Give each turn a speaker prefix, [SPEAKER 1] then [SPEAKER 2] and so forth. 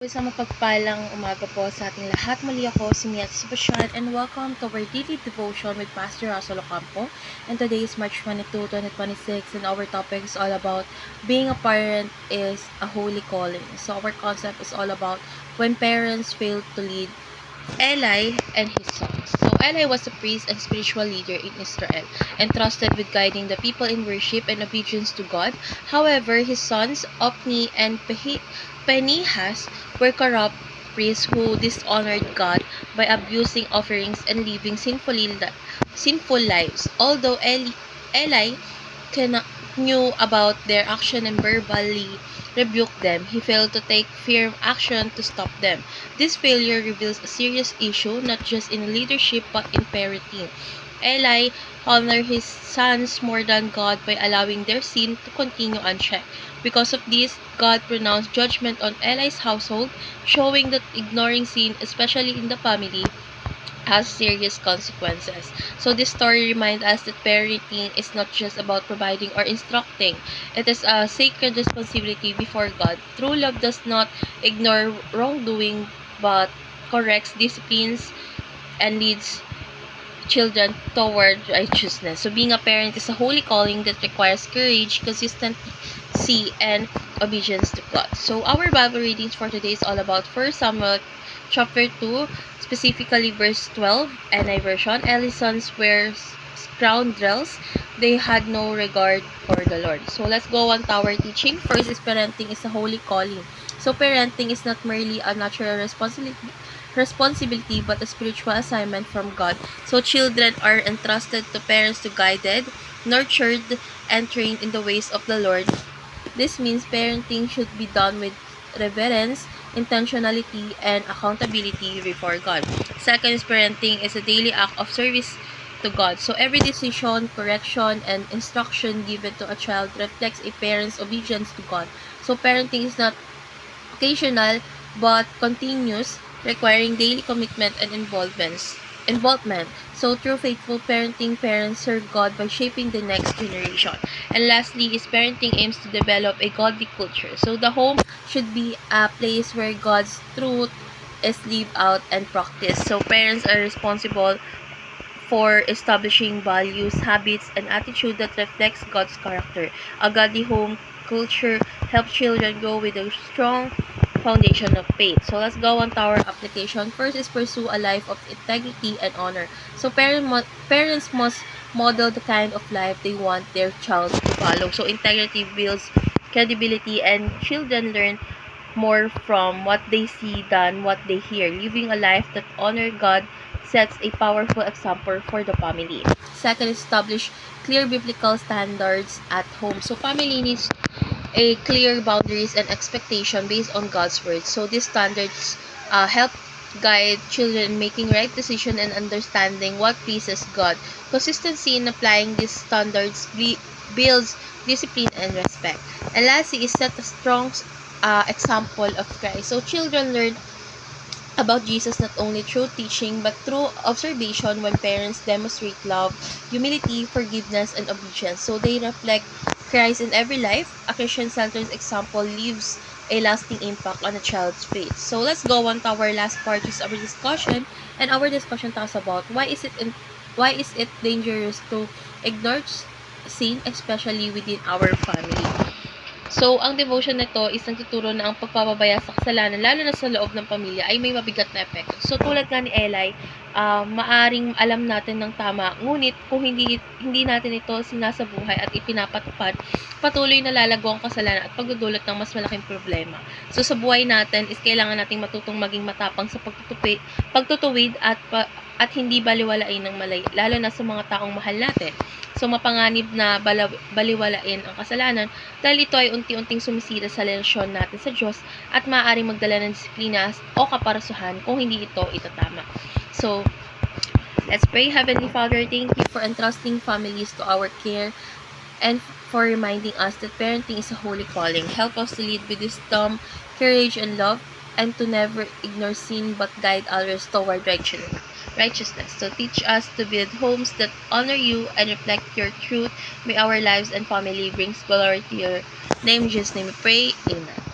[SPEAKER 1] Isang mapagpalang umaga po sa ating lahat. Muli ako si Mia Sebastian and welcome to our daily devotion with Pastor Russell Ocampo. And today is March 22, 2026 and our topic is all about being a parent is a holy calling. So our concept is all about when parents fail to lead Eli and his sons. So Eli was a priest and spiritual leader in Israel, entrusted with guiding the people in worship and obedience to God. However, his sons, Ophni and Phinehas, were corrupt priests who dishonored God by abusing offerings and living sinful lives. Although Eli knew about their action and verbally rebuked them, he failed to take firm action to stop them. This failure reveals a serious issue not just in leadership but in parenting. Eli honored his sons more than God by allowing their sin to continue unchecked. Because of this, God pronounced judgment on Eli's household, showing that ignoring sin, especially in the family, has serious consequences. So this story reminds us that parenting is not just about providing or instructing. It is a sacred responsibility before God. True love does not ignore wrongdoing but corrects, disciplines, and leads children toward righteousness. So being a parent is a holy calling that requires courage, consistency, and obedience to God. So our Bible readings for today is all about 1 Samuel chapter 2, specifically verse 12, NI version. Eli's sons were scoundrels. They had no regard for the Lord. So let's go on to our teaching. First is parenting is a holy calling. So parenting is not merely a natural responsibility but a spiritual assignment from God. So children are entrusted to parents to guided, nurtured, and trained in the ways of the Lord. This means parenting should be done with reverence, intentionality, and accountability before God. Second is parenting is a daily act of service to God. So every decision, correction, and instruction given to a child reflects a parent's obedience to God. So parenting is not occasional but continuous, requiring daily commitment and involvement. So through faithful parenting, parents serve God by shaping the next generation. And lastly is parenting aims to develop a godly culture. So the home should be a place where God's truth is lived out and practiced. So parents are responsible for establishing values, habits, and attitude that reflects God's character. A godly home culture helps children grow with a strong foundation of faith. So let's go on to our application. First is pursue a life of integrity and honor. So parents must model the kind of life they want their child to follow. So integrity builds credibility and children learn more from what they see than what they hear. Living a life that honors God sets a powerful example for the family. Second, establish clear biblical standards at home. So family needs a clear boundaries and expectation based on God's word. So these standards help guide children in making right decision and understanding what pleases God. Consistency in applying these standards builds discipline and respect. And lastly is set a strong example of Christ. So children learn about Jesus not only through teaching but through observation when parents demonstrate love, humility, forgiveness, and obedience. So they reflect Christ in every life. A Christian-centered example leaves a lasting impact on a child's faith. So let's go on to our last part, which is our discussion. And our discussion talks about why is it dangerous to ignore sin, especially within our family. So, ang devotion nito is nagtuturo na ang pagpapabaya sa kasalanan, lalo na sa loob ng pamilya, ay may mabigat na epekto. So, tulad nga ni Eli, maaring alam natin ng tama, ngunit kung hindi natin ito sinasabuhay at ipinapatupad, patuloy na lalago ang kasalanan at pagdudulot ng mas malaking problema. So, sa buhay natin is kailangan nating matutong maging matapang sa pagtutuwid at hindi baliwalain ng mali, lalo na sa mga taong mahal natin. So, mapanganib na baliwalain ang kasalanan dahil ito ay unti-unting sumisira sa relasyon natin sa Diyos at maaaring magdala ng disiplina o kaparasuhan kung hindi ito itatama. So, let's pray. Heavenly Father, thank you for entrusting families to our care and for reminding us that parenting is a holy calling. Help us to lead with wisdom, courage, and love, and to never ignore sin but guide others toward righteousness. So teach us to build homes that honor you and reflect your truth. May our lives and family brings glory to your name. In Jesus' name we pray. Amen.